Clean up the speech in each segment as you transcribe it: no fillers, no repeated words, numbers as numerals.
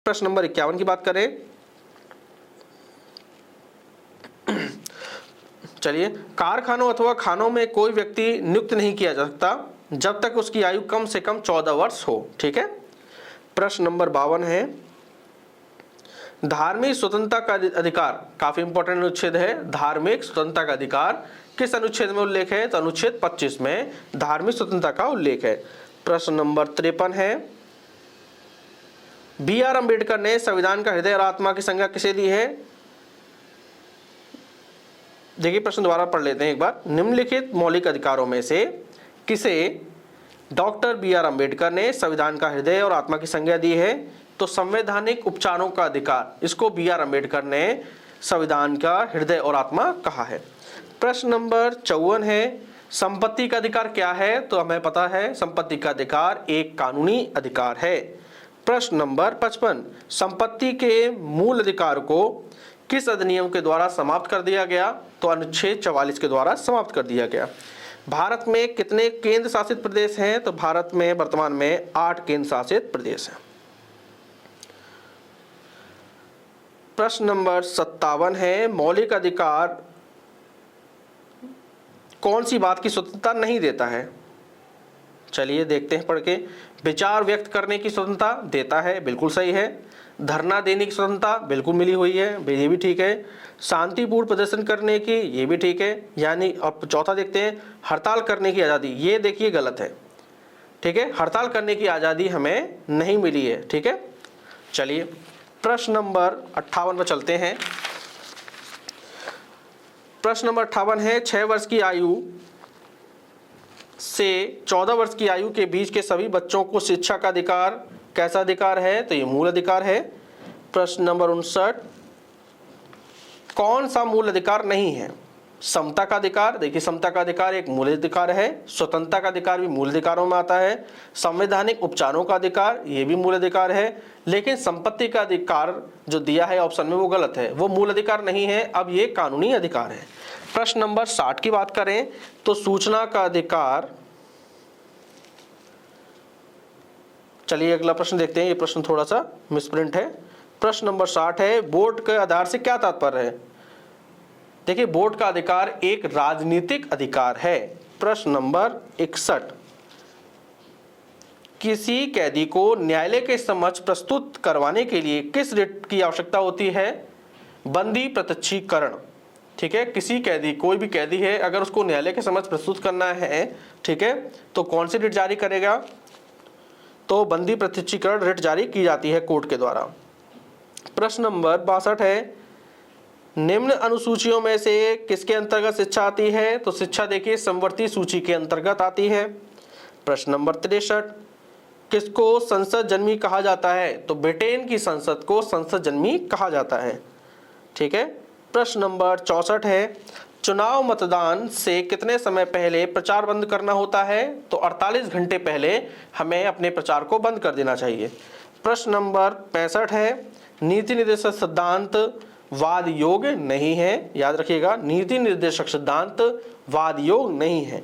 प्रश्न नंबर 51 की बात करें, चलिए, कारखानों अथवा खानों में कोई व्यक्ति नियुक्त नहीं किया जा सकता जब तक उसकी आयु कम से कम 14 वर्ष हो। ठीक है। प्रश्न नंबर 52 है, धार्मिक स्वतंत्रता का अधिकार, काफी इंपॉर्टेंट अनुच्छेद है। धार्मिक स्वतंत्रता का अधिकार किस अनुच्छेद में उल्लेख है? तो अनुच्छेद 25 में धार्मिक स्वतंत्रता का उल्लेख है। प्रश्न नंबर 53 है, बी.आर. अंबेडकर ने संविधान का हृदय और आत्मा की संज्ञा किसे दी है? देखिए प्रश्न दोबारा पढ़ लेते हैं एक बार। निम्नलिखित मौलिक अधिकारों में से किसे डॉक्टर बी.आर. अंबेडकर ने संविधान का हृदय और आत्मा की संज्ञा दी है? तो संवैधानिक उपचारों का अधिकार, इसको बी.आर. अंबेडकर ने संविधान का हृदय और आत्मा कहा है। प्रश्न नंबर 54 है, संपत्ति का अधिकार क्या है? तो हमें पता है संपत्ति का अधिकार एक कानूनी अधिकार है। प्रश्न नंबर 55, संपत्ति के मूल अधिकार को किस अधिनियम के द्वारा समाप्त कर दिया गया? तो अनुच्छेद 44 के द्वारा समाप्त कर दिया गया। भारत में कितने केंद्र शासित प्रदेश हैं? तो भारत में वर्तमान में 8 केंद्र शासित प्रदेश हैं। प्रश्न नंबर 57 है, मौलिक अधिकार कौन सी बात की स्वतंत्रता नहीं देता है? चलिए देखते हैं पढ़ के। विचार व्यक्त करने की स्वतंत्रता देता है, बिल्कुल सही है। धरना देने की स्वतंत्रता बिल्कुल मिली हुई है, ये भी ठीक है। शांतिपूर्ण प्रदर्शन करने की, ये भी ठीक है। यानी अब चौथा देखते हैं, हड़ताल करने की आज़ादी, ये देखिए गलत है। ठीक है, हड़ताल करने की आज़ादी हमें नहीं मिली है। ठीक है, चलिए प्रश्न नंबर 58 पर चलते हैं। प्रश्न नंबर 58 है, 6 वर्ष की आयु से 14 वर्ष की आयु के बीच के सभी बच्चों को शिक्षा का अधिकार कैसा अधिकार है? तो ये मूल अधिकार है। प्रश्न नंबर 59, कौन सा मूल अधिकार नहीं है? समता का अधिकार, देखिए समता का अधिकार एक मूल अधिकार है। स्वतंत्रता का अधिकार भी मूल अधिकारों में आता है। संवैधानिक उपचारों का अधिकार, ये भी मूल अधिकार है। लेकिन संपत्ति का अधिकार जो दिया है ऑप्शन में वो गलत है, वो मूल अधिकार नहीं है, अब ये कानूनी अधिकार है। प्रश्न नंबर 60 की बात करें तो सूचना का अधिकार, चलिए अगला प्रश्न देखते हैं। ये प्रश्न थोड़ा सा मिसप्रिंट है। प्रश्न नंबर 60 है, वोट के आधार से क्या तात्पर्य है? देखिए वोट का अधिकार एक राजनीतिक अधिकार है। प्रश्न नंबर 61, किसी कैदी को न्यायालय के समक्ष प्रस्तुत करवाने के लिए किस रिट की आवश्यकता होती है? बंदी प्रत्यक्षीकरण। ठीक है, किसी कैदी, कोई भी कैदी है, अगर उसको न्यायालय के समक्ष प्रस्तुत करना है, ठीक है, तो कौन सी रिट जारी करेगा? तो बंदी प्रत्यक्षीकरण रिट जारी की जाती है कोर्ट के द्वारा। प्रश्न नंबर 62 है, निम्न अनुसूचियों में से किसके अंतर्गत शिक्षा आती है? तो शिक्षा देखिए समवर्ती सूची के अंतर्गत आती है। प्रश्न नंबर 63, किसको संसद जन्मी कहा जाता है? तो ब्रिटेन की संसद को संसद जन्मी कहा जाता है। ठीक है। प्रश्न नंबर 64 है, चुनाव मतदान से कितने समय पहले प्रचार बंद करना होता है? तो 48 घंटे पहले हमें अपने प्रचार को बंद कर देना चाहिए। प्रश्न नंबर 65 है, नीति निर्देशक सिद्धांत वाद योग्य नहीं है, याद रखिएगा, नीति निर्देशक सिद्धांत वाद योग्य नहीं है।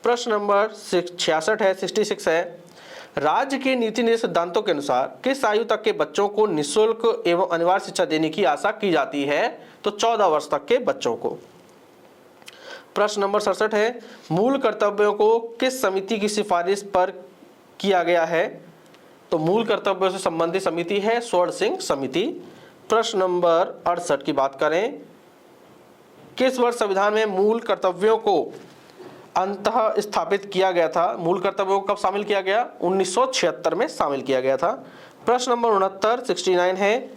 प्रश्न नंबर 66 है, 66 है, राज्य के नीति निर्देशक सिद्धांतों के अनुसार किस आयु तक के बच्चों को निःशुल्क एवं अनिवार्य शिक्षा देने की आशा की जाती है? तो 14 वर्ष तक के बच्चों को। प्रश्न नंबर 67 है, मूल कर्तव्यों को किस समिति की सिफारिश पर किया गया है? तो मूल कर्तव्यों से संबंधित समिति है स्वर्ण सिंह समिति। प्रश्न नंबर 68 की बात करें, किस वर्ष संविधान में मूल कर्तव्यों को अंततः स्थापित किया गया था? मूल कर्तव्यों को कब शामिल किया गया? 1976 में शामिल किया गया था। प्रश्न नंबर 69 है,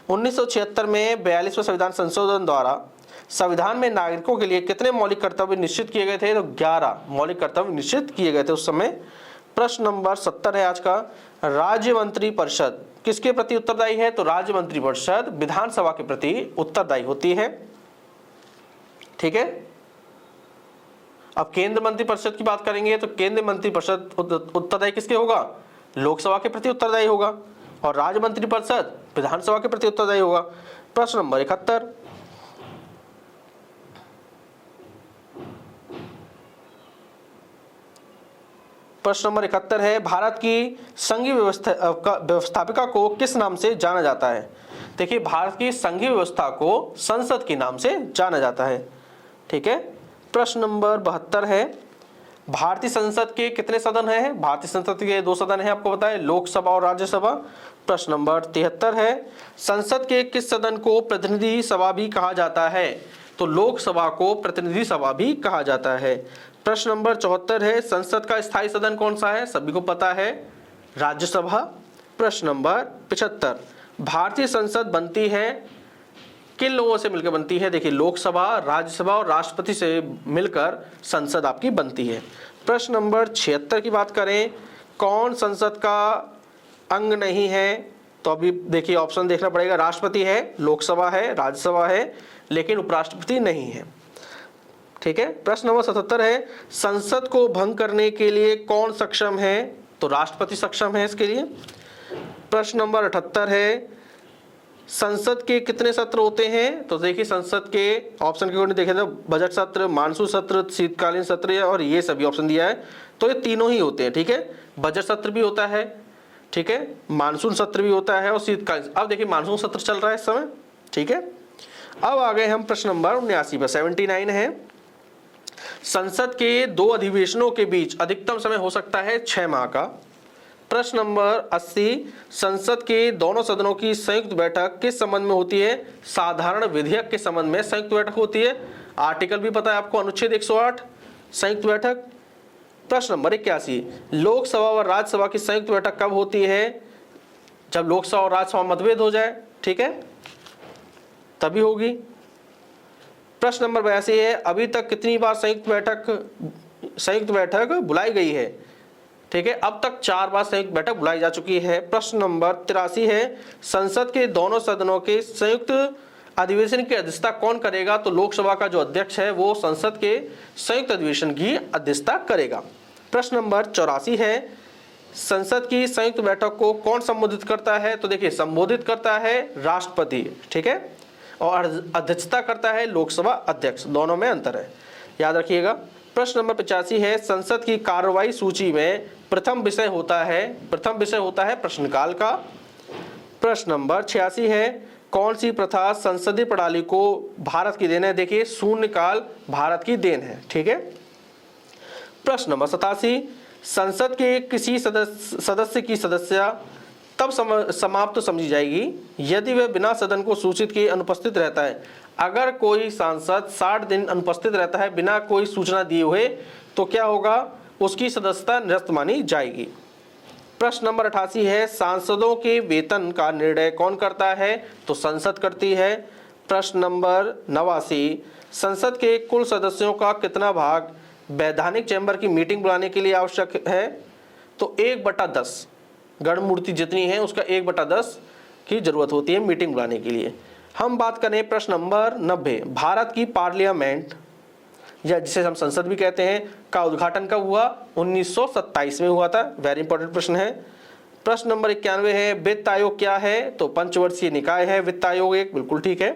1976 में 42वें संविधान संशोधन द्वारा संविधान में नागरिकों के लिए कितने मौलिक कर्तव्य निश्चित किए गए थे? तो 11 मौलिक कर्तव्य निश्चित किए गए थे उस समय। प्रश्न नंबर 70 है आज का, राज्य मंत्री परिषद किसके प्रति उत्तरदायी है? तो राज्य मंत्री परिषद विधानसभा के प्रति उत्तरदायी होती है। ठीक है। अब केंद्र मंत्री परिषद की बात करेंगे तो केंद्र मंत्री परिषद उत्तरदायी किसके होगा? लोकसभा के प्रति उत्तरदायी होगा, और राज्य मंत्री परिषद विधानसभा के प्रति उत्तरदायी होगा। प्रश्न नंबर 71, प्रश्न नंबर 71 है, भारत की संघीय व्यवस्थापिका को किस नाम से जाना जाता है? देखिए, भारत की संघीय व्यवस्था को संसद के नाम से जाना जाता है। ठीक है। प्रश्न नंबर 72 है, भारतीय संसद के कितने सदन हैं? भारतीय संसद के 2 सदन हैं, आपको पता है, लोकसभा और राज्यसभा। प्रश्न नंबर 73 है, संसद के किस सदन को प्रतिनिधि सभा भी कहा जाता है? तो लोकसभा को प्रतिनिधि सभा भी कहा जाता है। प्रश्न नंबर 74 है, संसद का स्थायी सदन कौन सा है? सभी को पता है, राज्यसभा। प्रश्न नंबर 75, भारतीय संसद बनती है किन लोगों से मिलकर बनती है? देखिए, लोकसभा, राज्यसभा और राष्ट्रपति से मिलकर संसद आपकी बनती है। प्रश्न नंबर 76 की बात करें, कौन संसद का अंग नहीं है? तो अभी देखिए ऑप्शन देखना पड़ेगा, राष्ट्रपति है, लोकसभा है, राज्यसभा है, लेकिन उपराष्ट्रपति नहीं है। ठीक है। प्रश्न नंबर 77 है, संसद को भंग करने के लिए कौन सक्षम है? तो राष्ट्रपति सक्षम है इसके लिए। प्रश्न नंबर 78 है, संसद के कितने सत्र होते हैं? तो देखिए, संसद के ऑप्शन के अकॉर्डिंग देखें तो बजट सत्र, मानसून सत्र, शीतकालीन सत्र और ये सभी ऑप्शन दिया है, तो ये तीनों ही होते हैं। ठीक है। बजट सत्र भी होता है, ठीक है, मानसून सत्र भी होता है और शीतकालीन। अब देखिए, मानसून सत्र चल रहा है इस समय। ठीक है। अब आ गए हम प्रश्न नंबर 79 पर। 79 है, संसद के 2 अधिवेशनों के बीच अधिकतम समय हो सकता है 6 माह का। प्रश्न नंबर 80, संसद के दोनों सदनों की संयुक्त बैठक किस संबंध में होती है? साधारण विधेयक के संबंध में संयुक्त बैठक होती है। आर्टिकल भी पता है आपको, अनुच्छेद 108, संयुक्त बैठक। प्रश्न नंबर 81, लोकसभा और राज्यसभा की संयुक्त बैठक कब होती है? जब लोकसभा और राज्यसभा मतभेद हो जाए, ठीक है, तभी होगी। प्रश्न नंबर 82 है, अभी तक कितनी बार संयुक्त बैठक बुलाई गई है? ठीक है, अब तक 4 बार संयुक्त बैठक बुलाई जा चुकी है। प्रश्न नंबर 83 है, संसद के दोनों सदनों के संयुक्त अधिवेशन की अध्यक्षता कौन करेगा? तो लोकसभा का जो अध्यक्ष है वो संसद के संयुक्त अधिवेशन की अध्यक्षता करेगा। प्रश्न नंबर 84 है, संसद की संयुक्त बैठक को कौन संबोधित करता है? तो देखिए, संबोधित करता है राष्ट्रपति, ठीक है, और अध्यक्षता करता है लोकसभा अध्यक्ष, दोनों में अंतर है, याद रखिएगा। प्रश्न नंबर 85 है, संसद की कार्रवाई सूची में प्रथम विषय होता है प्रश्नकाल का। प्रश्न नंबर 86 है, कौन सी प्रथा संसदीय प्रणाली को भारत की देन है? देखिए, शून्यकाल भारत की देन है। ठीक है। प्रश्न नंबर 87, संसद के किसी सदस्य की सदस्यता तब समाप्त समझी जाएगी यदि वह बिना सदन को सूचित किए अनुपस्थित रहता है। अगर कोई सांसद 60 दिन अनुपस्थित रहता है बिना कोई सूचना दिए हुए, तो क्या होगा? उसकी सदस्यता निरस्त मानी जाएगी। प्रश्न नंबर 88 है, सांसदों के वेतन का निर्णय कौन करता है? तो संसद करती है। प्रश्न नंबर 89, संसद के कुल सदस्यों का कितना भाग वैधानिक चैम्बर की मीटिंग बुलाने के लिए आवश्यक है? तो 1/10, गणमूर्ति जितनी है उसका 1/10 की जरूरत होती है मीटिंग बुलाने के लिए। हम बात करें प्रश्न नंबर 90, भारत की पार्लियामेंट या जिसे हम संसद भी कहते हैं का उद्घाटन कब हुआ? 1927 में हुआ था। वेरी इंपॉर्टेंट प्रश्न है। प्रश्न नंबर 91 है, वित्त आयोग क्या है? तो पंचवर्षीय निकाय है वित्त आयोग एक, बिल्कुल ठीक है।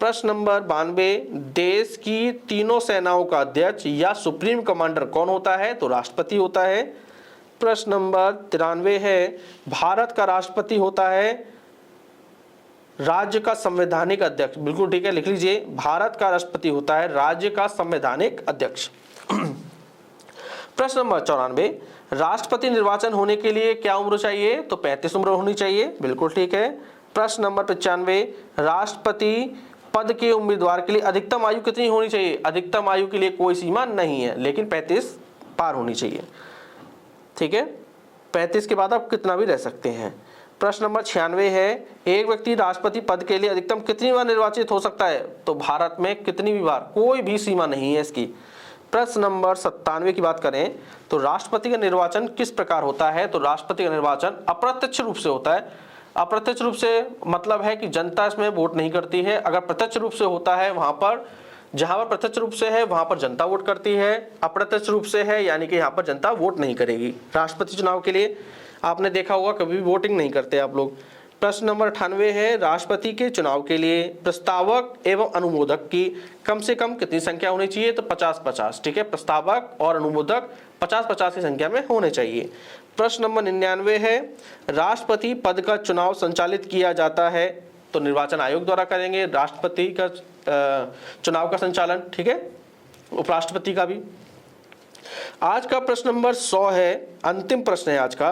प्रश्न नंबर 92, देश की तीनों सेनाओं का अध्यक्ष या सुप्रीम कमांडर कौन होता है? तो राष्ट्रपति होता है। प्रश्न नंबर 93 है, भारत का राष्ट्रपति होता है राज्य का संवैधानिक अध्यक्ष, बिल्कुल ठीक है, लिख लीजिए, भारत का राष्ट्रपति होता है राज्य का संवैधानिक अध्यक्ष। प्रश्न नंबर 94, राष्ट्रपति निर्वाचन होने के लिए क्या उम्र चाहिए? तो 35 उम्र होनी चाहिए, बिल्कुल ठीक है। प्रश्न नंबर 95, राष्ट्रपति पद के उम्मीदवार के लिए अधिकतम आयु कितनी होनी चाहिए? अधिकतम आयु के लिए कोई सीमा नहीं है, लेकिन 35 पार होनी चाहिए, ठीक है। 35 के बाद आप कितना भी रह सकते हैं। प्रश्न नंबर 96 है, एक व्यक्ति राष्ट्रपति पद के लिए अधिकतम कितनी बार निर्वाचित हो सकता है? तो भारत में कितनी भी बार, कोई भी सीमा नहीं है इसकी। प्रश्न नंबर 97 की बात करें तो राष्ट्रपति का निर्वाचन किस प्रकार होता है? तो राष्ट्रपति का निर्वाचन अप्रत्यक्ष रूप से होता है। अप्रत्यक्ष रूप से मतलब है कि जनता इसमें वोट नहीं करती है। अगर प्रत्यक्ष रूप से होता है वहां पर, जहां पर प्रत्यक्ष रूप से है वहां पर जनता वोट करती है, अप्रत्यक्ष रूप से है यानी कि यहाँ पर जनता वोट नहीं करेगी। राष्ट्रपति चुनाव के लिए आपने देखा होगा कभी भी वोटिंग नहीं करते आप लोग, प्रश्न नंबर 98 है, राष्ट्रपति के चुनाव के लिए प्रस्तावक एवं अनुमोदक की कम से कम कितनी संख्या होनी चाहिए? तो 50-50। ठीक है, प्रस्तावक और अनुमोदक 50-50 की संख्या में होने चाहिए। प्रश्न नंबर 99 है, राष्ट्रपति पद का चुनाव संचालित किया जाता है तो निर्वाचन आयोग द्वारा करेंगे राष्ट्रपति का चुनाव का संचालन। ठीक है, उपराष्ट्रपति का भी। आज का प्रश्न नंबर 100 है, अंतिम प्रश्न है आज का,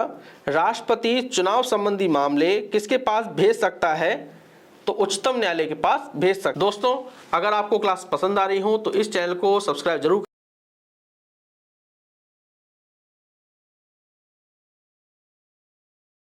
राष्ट्रपति चुनाव संबंधी मामले किसके पास भेज सकता है? तो उच्चतम न्यायालय के पास भेज सकता है। दोस्तों, अगर आपको क्लास पसंद आ रही हो तो इस चैनल को सब्सक्राइब जरूर